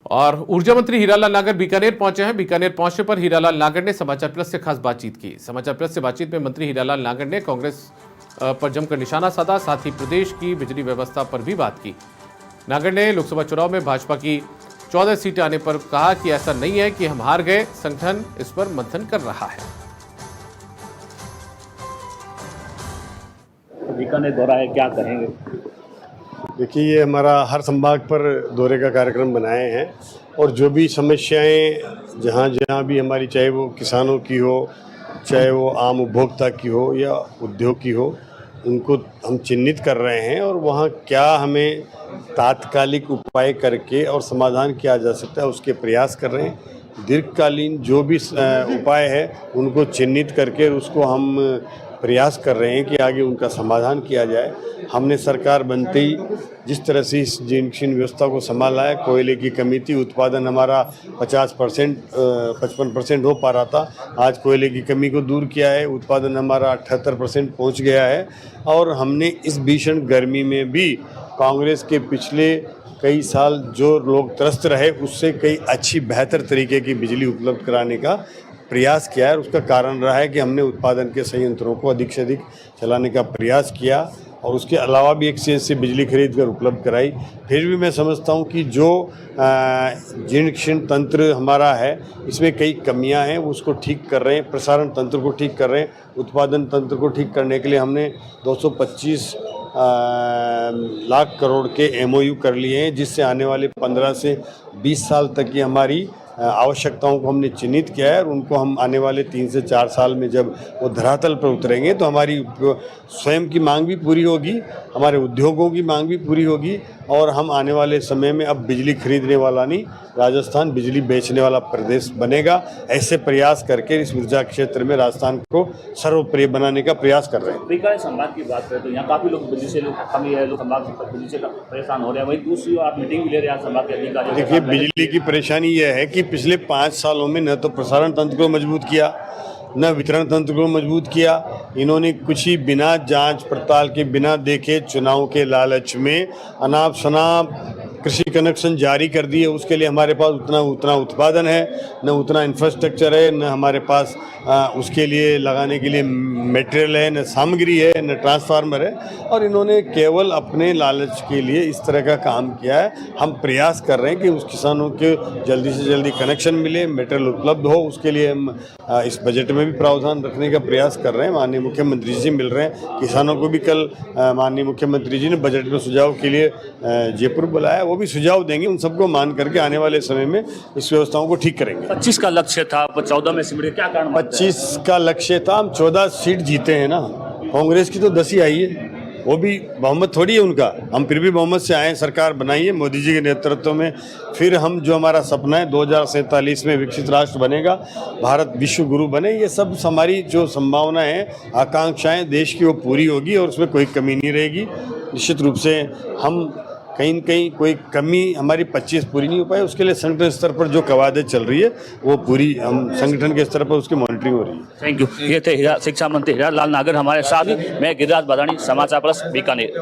और ऊर्जा मंत्री हीरालाल नागर बीकानेर पहुंचे हैं। बीकानेर पहुंचने पर हीरालाल नागर ने समाचार प्लस से खास बातचीत की। समाचार प्लस से बातचीत में मंत्री हीरालाल नागर ने कांग्रेस पर जमकर निशाना साधा, साथ ही प्रदेश की बिजली व्यवस्था पर भी बात की। नागर ने लोकसभा चुनाव में भाजपा की 14 सीटें आने पर कहा कि ऐसा नहीं है कि हम हार गए, संगठन इस पर मंथन कर रहा है। बीकानेर दौरा है, क्या कहेंगे? देखिए, ये हमारा हर संभाग पर दौरे का कार्यक्रम बनाए हैं और जो भी समस्याएं जहाँ जहाँ भी हमारी, चाहे वो किसानों की हो, चाहे वो आम उपभोक्ता की हो या उद्योग की हो, उनको हम चिन्हित कर रहे हैं और वहाँ क्या हमें तात्कालिक उपाय करके और समाधान किया जा सकता है उसके प्रयास कर रहे हैं। दीर्घकालीन जो भी उपाय है उनको चिन्हित करके उसको हम प्रयास कर रहे हैं कि आगे उनका समाधान किया जाए। हमने सरकार बनते ही जिस तरह से इस जंक्शन व्यवस्था को संभाला है, कोयले की कमी थी, उत्पादन हमारा 55% हो पा रहा था, आज कोयले की कमी को दूर किया है, उत्पादन हमारा 78% पहुंच गया है। और हमने इस भीषण गर्मी में भी कांग्रेस के पिछले कई साल जो लोग त्रस्त रहे उससे कई अच्छी बेहतर तरीके की बिजली उपलब्ध कराने का प्रयास किया है। उसका कारण रहा है कि हमने उत्पादन के संयंत्रों को अधिक से अधिक चलाने का प्रयास किया और उसके अलावा भी एक्सचेंज से बिजली खरीद कर उपलब्ध कराई। फिर भी मैं समझता हूं कि जो जनरेशन तंत्र हमारा है इसमें कई कमियां हैं, वो उसको ठीक कर रहे हैं, प्रसारण तंत्र को ठीक कर रहे हैं, उत्पादन तंत्र को ठीक करने के लिए हमने 225 लाख करोड़ के MOU कर लिए हैं, जिससे आने वाले 15 से 20 साल तक की हमारी आवश्यकताओं को हमने चिन्हित किया है और उनको हम आने वाले 3 से 4 साल में जब वो धरातल पर उतरेंगे तो हमारी स्वयं की मांग भी पूरी होगी, हमारे उद्योगों की मांग भी पूरी होगी और हम आने वाले समय में अब बिजली खरीदने वाला नहीं, राजस्थान बिजली बेचने वाला प्रदेश बनेगा। ऐसे प्रयास करके इस ऊर्जा क्षेत्र में राजस्थान को सर्वप्रिय बनाने का प्रयास कर रहे हैं। बीकानेर संभाग की बात करें तो यहाँ काफ़ी लोग बिजली से बिजली से परेशान हो रहे हैं, वही दूसरी ओर आप मीटिंग भी ले रहे हैं संभाग के अधिकारी। देखिए, बिजली की परेशानी यह है कि पिछले 5 सालों में न तो प्रसारण तंत्र को मजबूत किया, न वितरण तंत्र को मजबूत किया। इन्होंने कुछ ही बिना जांच पड़ताल के, बिना देखे चुनाव के लालच में अनाप शनाप कृषि कनेक्शन जारी कर दिए। उसके लिए हमारे पास उतना उत्पादन है, न उतना इंफ्रास्ट्रक्चर है, न हमारे पास उसके लिए लगाने के लिए मटेरियल है, न सामग्री है, न ट्रांसफार्मर है और इन्होंने केवल अपने लालच के लिए इस तरह का काम किया है। हम प्रयास कर रहे हैं कि उस किसानों के जल्दी से जल्दी कनेक्शन मिले, मटेरियल उपलब्ध हो, उसके लिए हम इस बजट में भी प्रावधान रखने का प्रयास कर रहे हैं। माननीय मुख्यमंत्री जी मिल रहे हैं, किसानों को भी कल माननीय मुख्यमंत्री जी ने बजट में सुझाव के लिए जयपुर बुलाया, वो भी सुझाव देंगे। उन सबको मान करके आने वाले समय में इस व्यवस्थाओं को ठीक करेंगे। 25 का लक्ष्य था, 14 में सिमटे, क्या कारण? 25 का लक्ष्य था, हम 14 सीट जीते हैं ना, कांग्रेस की तो 10 ही आई है, वो भी बहुमत थोड़ी है उनका, हम फिर भी बहुमत से आए, सरकार बनाई है मोदी जी के नेतृत्व में। फिर हम जो हमारा सपना है 2047 में विकसित राष्ट्र बनेगा, भारत विश्व गुरु बने, ये सब हमारी जो संभावनाएं हैं, आकांक्षाएं देश की, वो पूरी होगी और उसमें कोई कमी नहीं रहेगी। निश्चित रूप से हम कहीं न कहीं कोई कमी हमारी 25 पूरी नहीं हो पाई, उसके लिए संगठन स्तर पर जो कवायद चल रही है वो पूरी हम संगठन के स्तर पर उसकी मॉनिटरिंग हो रही है। Thank you. ये थे शिक्षा मंत्री हीरालाल नागर हमारे साथ। मैं गिरिराज बदाणी, समाचार प्लस बीकानेर।